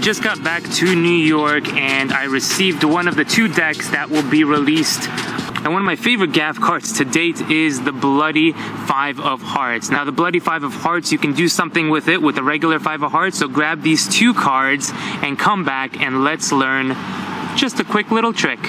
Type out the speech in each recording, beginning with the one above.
just got back to New York and I received one of the 2 decks that will be released. And one of my favorite gaff cards to date is the Bloody 5 of Hearts. Now the Bloody 5 of Hearts, you can do something with it with the regular 5 of Hearts. So grab these 2 cards and come back and let's learn just a quick little trick.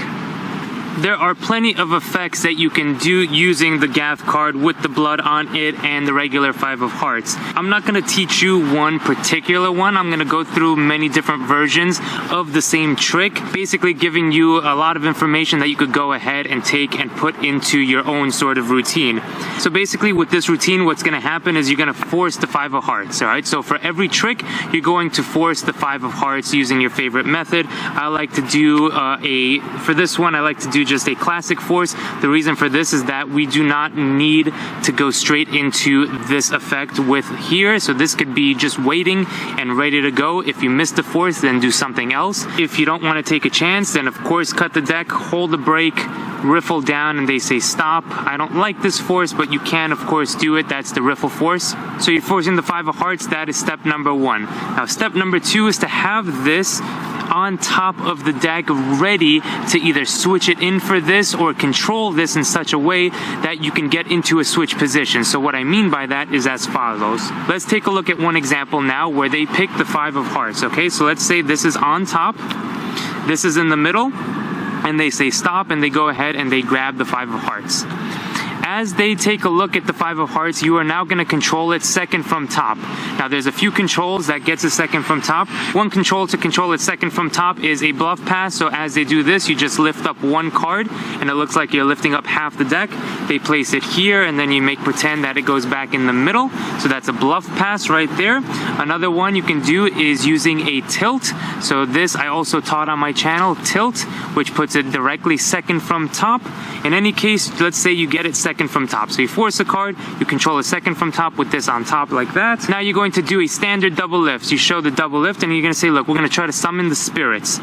There are plenty of effects that you can do using the gaff card with the blood on it and the regular 5 of Hearts. I'm not going to teach you one particular one. I'm going to go through many different versions of the same trick, basically giving you a lot of information that you could go ahead and take and put into your own sort of routine. So basically with this routine, what's going to happen is you're going to force the 5 of Hearts, alright? So for every trick, you're going to force the 5 of Hearts using your favorite method. I like to do for this one, I like to do just a classic force. The reason for this is that we do not need to go straight into this effect with here. So this could be just waiting and ready to go. If you miss the force, then do something else. If you don't want to take a chance, then of course cut the deck, hold the brake, riffle down, and they say stop. I don't like this force, but you can of course do it. That's the riffle force. So you're forcing the 5 of Hearts. That is step number 1. Now step number 2 is to have this on top of the deck ready to either switch it in for this or control this in such a way that you can get into a switch position. So what I mean by that is as follows. Let's take a look at one example now where they pick the 5 of Hearts. Okay, so let's say this is on top, this is in the middle, and they say stop, and they go ahead and they grab the 5 of Hearts. As they take a look at the 5 of Hearts, you are now going to control it second from top. Now there's a few controls that gets it second from top. One control to control it second from top is a bluff pass. So as they do this, you just lift up 1 card and it looks like you're lifting up half the deck. They place it here and then you make pretend that it goes back in the middle. So that's a bluff pass right there. Another one you can do is using a tilt. So this I also taught on my channel, tilt, which puts it directly second from top. In any case, let's say you get it second from top. So you force a card, you control a second from top with this on top like that. Now you're going to do a standard double lift. You show the double lift and you're going to say, look, we're going to try to summon the spirits.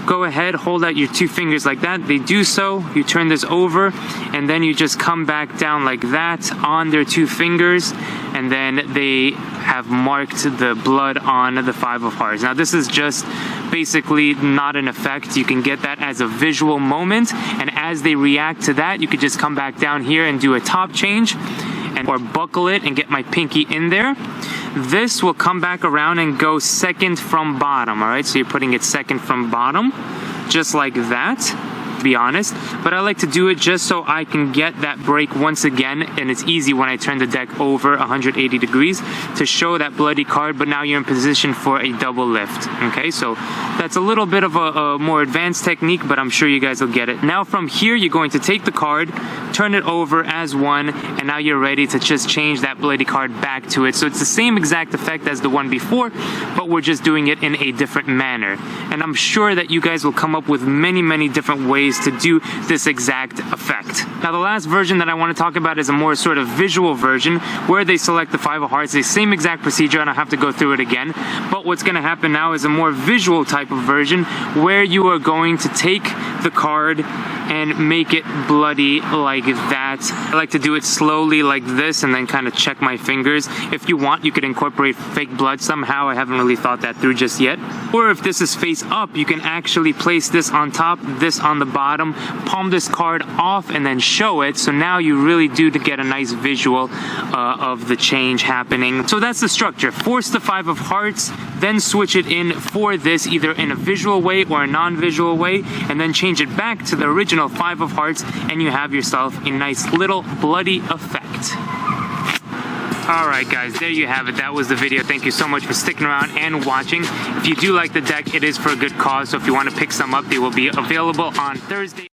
Go ahead, hold out your 2 fingers like that. They do so. You turn this over and then you just come back down like that on their 2 fingers, and then they have marked the blood on the 5 of Hearts. Now this is just basically not an effect. You can get that as a visual moment, and as they react to that, you could just come back down here and do a top change or buckle it and get my pinky in there. This will come back around and go second from bottom. All right, so you're putting it second from bottom, just like that, to be honest. But I like to do it just so I can get that break once again, and it's easy when I turn the deck over 180 degrees to show that bloody card, but now you're in position for a double lift. Okay, so that's a little bit of a more advanced technique, but I'm sure you guys will get it. Now from here, you're going to take the card, turn it over as 1, and now you're ready to just change that bloody card back to it. So it's the same exact effect as the one before, but we're just doing it in a different manner. And I'm sure that you guys will come up with many different ways to do this exact effect. Now the last version that I want to talk about is a more sort of visual version where they select the 5 of Hearts. The same exact procedure, I don't have to go through it again, but what's going to happen now is a more visual type of version where you are going to take the card and make it bloody like that. I like to do it slowly like this and then kind of check my fingers. If you want, you could incorporate fake blood somehow. I haven't really thought that through just yet. Or if this is face up, you can actually place this on top, this on the bottom, palm this card off and then show it. So now you really do to get a nice visual of the change happening. So that's the structure. Force the 5 of Hearts, then switch it in for this either in a visual way or a non-visual way, and then change it back to the original 5 of Hearts, and you have yourself a nice little bloody effect. Alright guys, there you have it. That was the video. Thank you so much for sticking around and watching. If you do like the deck, it is for a good cause, so if you want to pick some up, they will be available on Thursday.